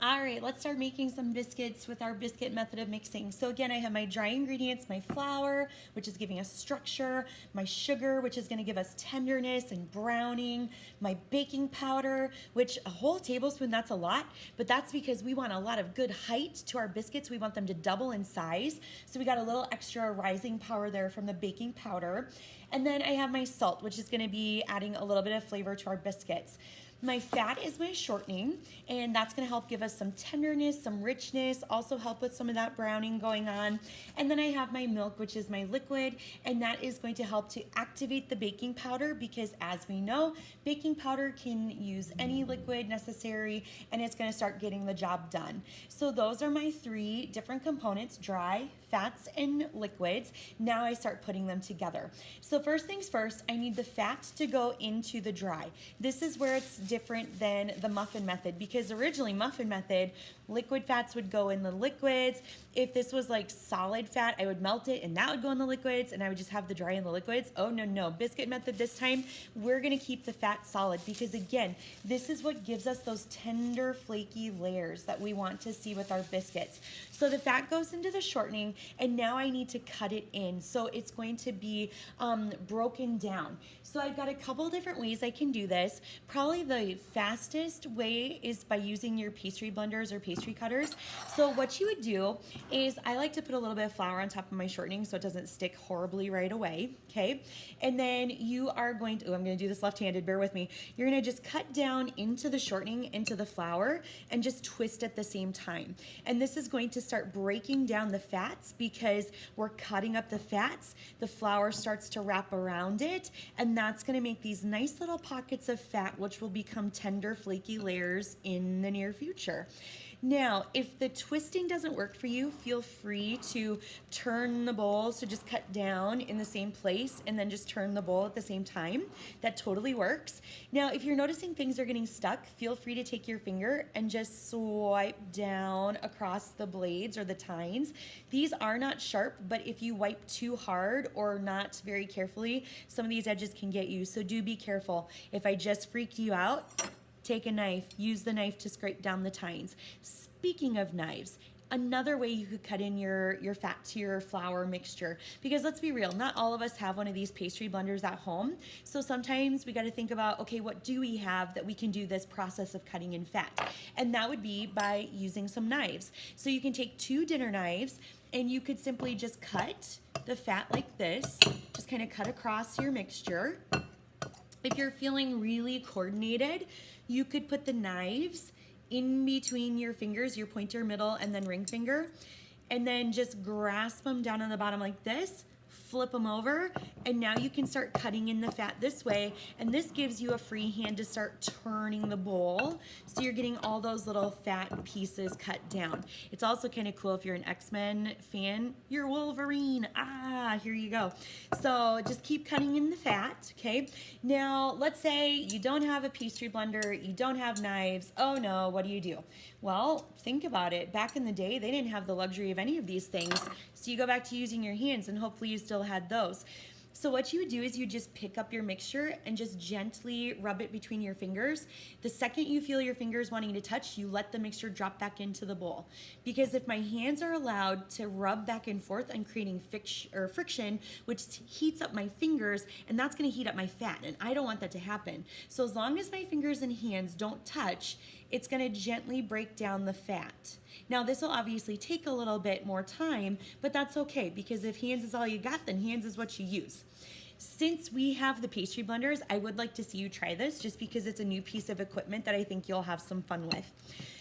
All right, let's start making some biscuits with our biscuit method of mixing. So again, I have my dry ingredients, my flour, which is giving us structure, my sugar, which is gonna give us tenderness and browning, my baking powder, which a whole tablespoon, that's a lot, but that's because we want a lot of good height to our biscuits. We want them to double in size. So we got a little extra rising power there from the baking powder. And then I have my salt, which is gonna be adding a little bit of flavor to our biscuits. My fat is my shortening, and that's gonna help give us some tenderness, some richness, also help with some of that browning going on. And then I have my milk, which is my liquid, and that is going to help to activate the baking powder because as we know, baking powder can use any liquid necessary and it's gonna start getting the job done. So those are my three different components, dry, fats, and liquids. Now I start putting them together. So first things first, I need the fat to go into the dry. This is where it's different than the muffin method because originally muffin method, liquid fats would go in the liquids. If this was like solid fat, I would melt it and that would go in the liquids and I would just have the dry in the liquids. Oh no, biscuit method this time, we're gonna keep the fat solid because again, this is what gives us those tender flaky layers that we want to see with our biscuits. So the fat goes into the shortening and now I need to cut it in. So it's going to be broken down. So I've got a couple different ways I can do this. Probably the fastest way is by using your pastry blenders or pastry cutters. So what you would do is I like to put a little bit of flour on top of my shortening so it doesn't stick horribly right away, okay? And then you are going to, I'm gonna do this left-handed, bear with me. You're gonna just cut down into the shortening, into the flour, and just twist at the same time. And this is going to start breaking down the fats because we're cutting up the fats, the flour starts to wrap around it, and that's gonna make these nice little pockets of fat, which will become tender, flaky layers in the near future. Now, if the twisting doesn't work for you, feel free to turn the bowl, so just cut down in the same place and then just turn the bowl at the same time. That totally works. Now, if you're noticing things are getting stuck, feel free to take your finger and just swipe down across the blades or the tines. These are not sharp, but if you wipe too hard or not very carefully, some of these edges can get you, so do be careful. If I just freaked you out, take a knife, use the knife to scrape down the tines. Speaking of knives, another way you could cut in your fat to your flour mixture, because let's be real, not all of us have one of these pastry blenders at home. So sometimes we got to think about, okay, what do we have that we can do this process of cutting in fat? And that would be by using some knives. So you can take 2 dinner knives and you could simply just cut the fat like this, just kind of cut across your mixture. If you're feeling really coordinated, you could put the knives in between your fingers, your pointer, middle, and then ring finger, and then just grasp them down on the bottom like this, flip them over, and now you can start cutting in the fat this way, and this gives you a free hand to start turning the bowl, so you're getting all those little fat pieces cut down. It's also kind of cool if you're an X-Men fan, you're Wolverine, here you go. So just keep cutting in the fat, okay? Now, let's say you don't have a pastry blender, you don't have knives, oh no, what do? Well, think about it. Back in the day, they didn't have the luxury of any of these things, so you go back to using your hands and hopefully you still had those. So what you would do is you just pick up your mixture and just gently rub it between your fingers. The second you feel your fingers wanting to touch, you let the mixture drop back into the bowl. Because if my hands are allowed to rub back and forth, I'm creating friction, which heats up my fingers, and that's gonna heat up my fat, and I don't want that to happen. So as long as my fingers and hands don't touch, it's gonna gently break down the fat. Now this will obviously take a little bit more time, but that's okay because if hands is all you got, then hands is what you use. Since we have the pastry blenders, I would like to see you try this just because it's a new piece of equipment that I think you'll have some fun with.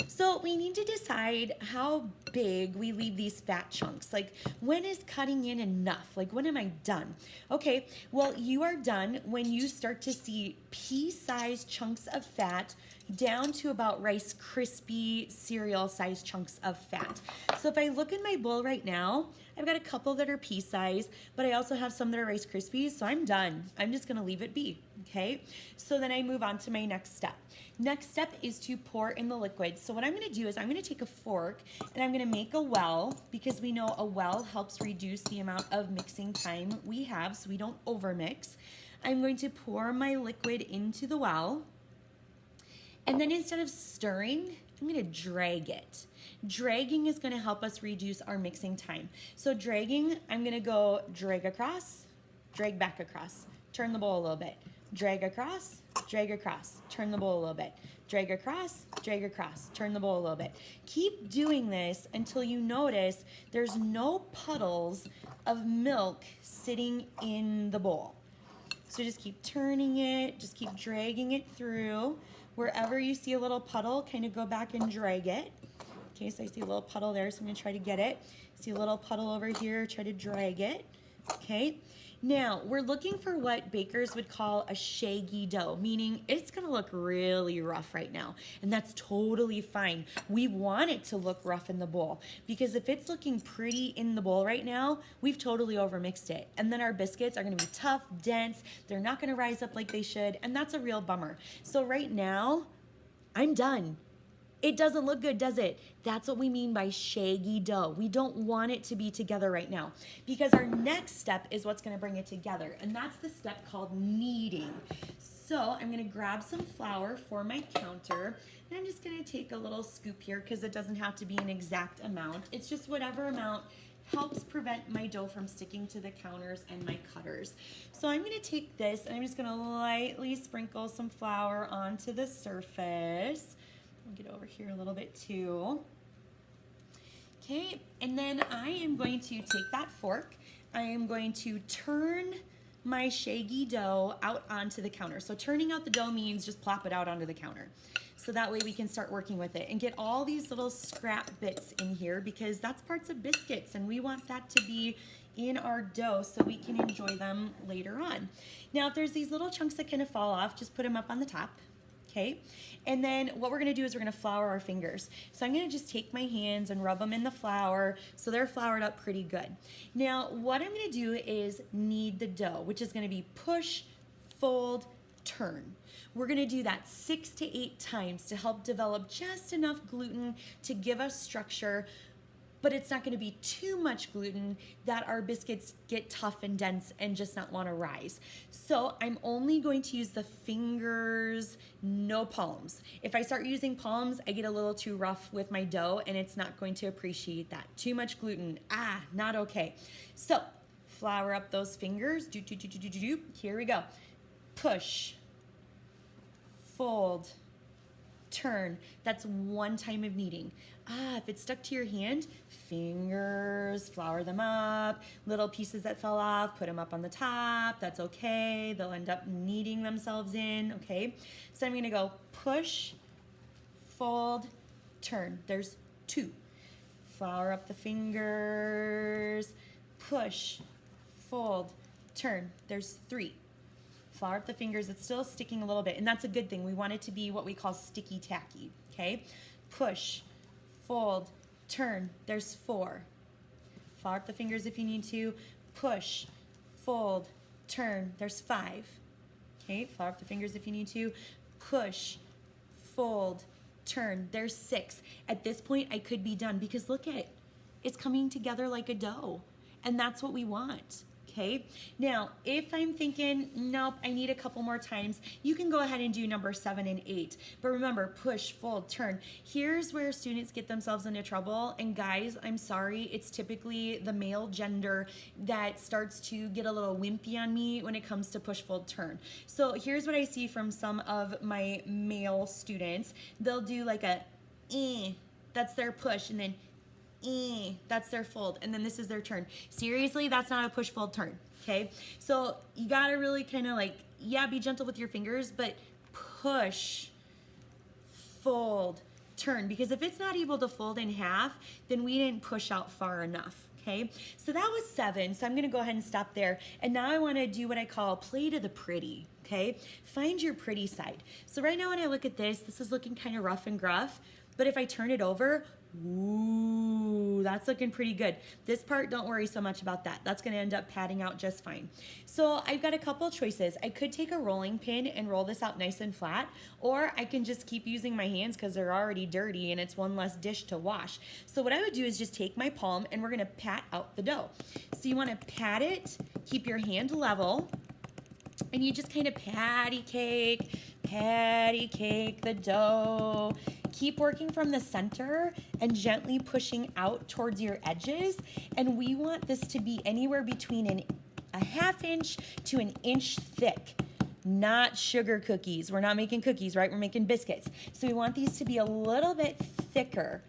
So we need to decide how big we leave these fat chunks. Like, when is cutting in enough? Like, when am I done? Okay, well, you are done when you start to see pea-sized chunks of fat down to about Rice Krispie cereal-sized chunks of fat. So if I look in my bowl right now, I've got a couple that are pea size, but I also have some that are Rice Krispies, so I'm done. I'm just gonna leave it be, okay? So then I move on to my next step. Next step is to pour in the liquid. So what I'm gonna do is I'm gonna take a fork and I'm gonna make a well, because we know a well helps reduce the amount of mixing time we have so we don't overmix. I'm going to pour my liquid into the well. And then instead of stirring, I'm gonna drag it. Dragging is gonna help us reduce our mixing time. So dragging, I'm gonna go drag across, drag back across, turn the bowl a little bit, drag across, turn the bowl a little bit, drag across, turn the bowl a little bit. Keep doing this until you notice there's no puddles of milk sitting in the bowl. So just keep turning it, just keep dragging it through. Wherever you see a little puddle, kind of go back and drag it. Okay, so I see a little puddle there, so I'm gonna try to get it. See a little puddle over here, try to drag it. Okay, now we're looking for what bakers would call a shaggy dough, meaning it's gonna look really rough right now, and that's totally fine. We want it to look rough in the bowl, because if it's looking pretty in the bowl right now, we've totally overmixed it, and then our biscuits are gonna be tough, dense, they're not gonna rise up like they should, and that's a real bummer. So right now, I'm done. It doesn't look good, does it? That's what we mean by shaggy dough. We don't want it to be together right now, because our next step is what's gonna bring it together, and that's the step called kneading. So I'm gonna grab some flour for my counter, and I'm just gonna take a little scoop here, because it doesn't have to be an exact amount. It's just whatever amount helps prevent my dough from sticking to the counters and my cutters. So I'm gonna take this, and I'm just gonna lightly sprinkle some flour onto the surface. I'll get over here a little bit too. Okay, and then I am going to take that fork. I am going to turn my shaggy dough out onto the counter. So turning out the dough means just plop it out onto the counter. So that way we can start working with it and get all these little scrap bits in here, because that's parts of biscuits and we want that to be in our dough so we can enjoy them later on. Now, if there's these little chunks that kind of fall off, just put them up on the top. Okay, and then what we're gonna do is we're gonna flour our fingers. So I'm gonna just take my hands and rub them in the flour so they're floured up pretty good. Now, what I'm gonna do is knead the dough, which is gonna be push, fold, turn. We're gonna do that 6 to 8 times to help develop just enough gluten to give us structure, but it's not gonna be too much gluten that our biscuits get tough and dense and just not wanna rise. So I'm only going to use the fingers, no palms. If I start using palms, I get a little too rough with my dough and it's not going to appreciate that. Too much gluten, not okay. So flour up those fingers, here we go. Push, fold, turn. That's one time of kneading. If it's stuck to your hand, fingers, flour them up. Little pieces that fell off, put them up on the top. That's okay. They'll end up kneading themselves in, okay? So I'm gonna go push, fold, turn. There's 2. Flour up the fingers, push, fold, turn. There's 3. Flour up the fingers, it's still sticking a little bit, and that's a good thing. We want it to be what we call sticky tacky, okay? Push, fold, turn, there's 4. Flour up the fingers if you need to. Push, fold, turn, there's 5. Okay, flour up the fingers if you need to. Push, fold, turn, there's 6. At this point, I could be done, because look at it. It's coming together like a dough, and that's what we want. Okay, now if I'm thinking, nope, I need a couple more times, you can go ahead and do number 7 and 8. But remember, push, fold, turn. Here's where students get themselves into trouble. And guys, I'm sorry, it's typically the male gender that starts to get a little wimpy on me when it comes to push, fold, turn. So here's what I see from some of my male students. They'll do like a, that's their push, and then that's their fold, and then this is their turn. Seriously, that's not a push, fold, turn, okay? So you gotta really kind of like, be gentle with your fingers, but push, fold, turn, because if it's not able to fold in half, then we didn't push out far enough, okay? So that was 7, so I'm gonna go ahead and stop there, and now I wanna do what I call play to the pretty, okay? Find your pretty side. So right now when I look at this is looking kind of rough and gruff, but if I turn it over, ooh, that's looking pretty good. This part, don't worry so much about that. That's gonna end up padding out just fine. So I've got a couple choices. I could take a rolling pin and roll this out nice and flat, or I can just keep using my hands because they're already dirty and it's one less dish to wash. So what I would do is just take my palm and we're gonna pat out the dough. So you wanna pat it, keep your hand level, and you just kind of patty cake patty cake the dough. Keep working from the center and gently pushing out towards your edges. And we want this to be anywhere between a ½ inch to an inch thick. Not sugar cookies. We're not making cookies, right? We're making biscuits. So we want these to be a little bit thicker.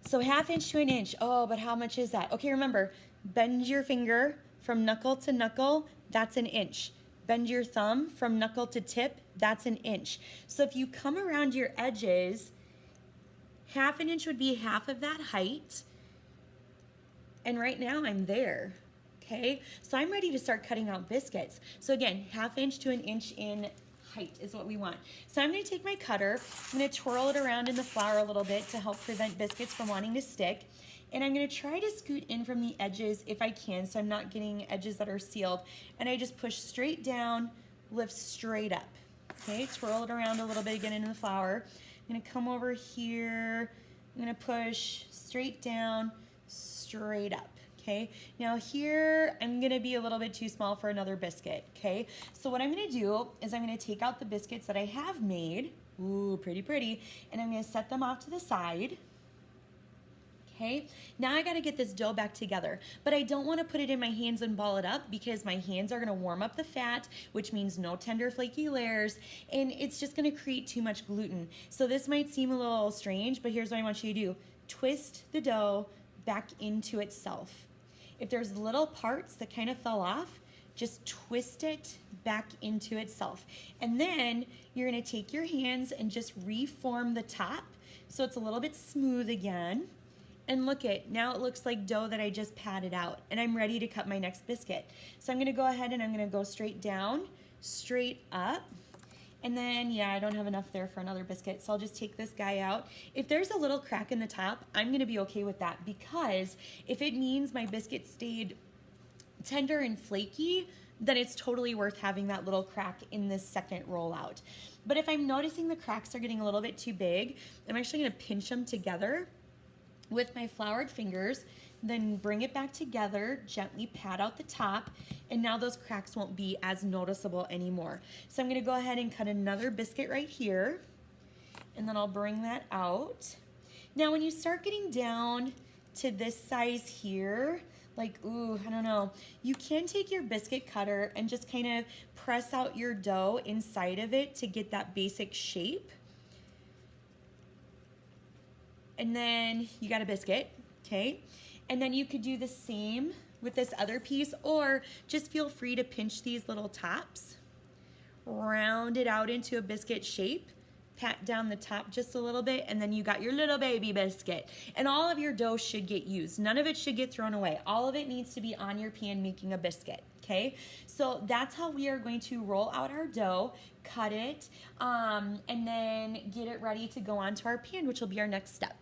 So ½ inch to an inch. Oh, but how much is that? Okay, remember, bend your finger from knuckle to knuckle, that's an inch. Bend your thumb from knuckle to tip, that's an inch. So if you come around your edges, ½ an inch would be half of that height. And right now I'm there, okay? So I'm ready to start cutting out biscuits. So again, ½ inch to an inch in height is what we want. So I'm gonna take my cutter, I'm gonna twirl it around in the flour a little bit to help prevent biscuits from wanting to stick. And I'm gonna try to scoot in from the edges if I can, so I'm not getting edges that are sealed. And I just push straight down, lift straight up. Okay, twirl it around a little bit, get into the flour. I'm gonna come over here, I'm gonna push straight down, straight up. Okay, now here I'm gonna be a little bit too small for another biscuit. Okay, so what I'm gonna do is I'm gonna take out the biscuits that I have made. Ooh, pretty, and I'm gonna set them off to the side. Okay, now I gotta get this dough back together, but I don't wanna put it in my hands and ball it up because my hands are gonna warm up the fat, which means no tender flaky layers, and it's just gonna create too much gluten. So this might seem a little strange, but here's what I want you to do. Twist the dough back into itself. If there's little parts that kind of fell off, just twist it back into itself. And then you're gonna take your hands and just reform the top so it's a little bit smooth again. And look it, now it looks like dough that I just patted out, and I'm ready to cut my next biscuit. So I'm gonna go ahead and I'm gonna go straight down, straight up, and then, yeah, I don't have enough there for another biscuit, so I'll just take this guy out. If there's a little crack in the top, I'm gonna be okay with that, because if it means my biscuit stayed tender and flaky, then it's totally worth having that little crack in this second rollout. But if I'm noticing the cracks are getting a little bit too big, I'm actually gonna pinch them together with my floured fingers, then bring it back together, gently pat out the top, and now those cracks won't be as noticeable anymore. So I'm gonna go ahead and cut another biscuit right here, and then I'll bring that out. Now when you start getting down to this size here, like, ooh, I don't know, you can take your biscuit cutter and just kind of press out your dough inside of it to get that basic shape. And then you got a biscuit, okay? And then you could do the same with this other piece, or just feel free to pinch these little tops, round it out into a biscuit shape, pat down the top just a little bit, and then you got your little baby biscuit. And all of your dough should get used. None of it should get thrown away. All of it needs to be on your pan making a biscuit, okay? So that's how we are going to roll out our dough, cut it, and then get it ready to go onto our pan, which will be our next step.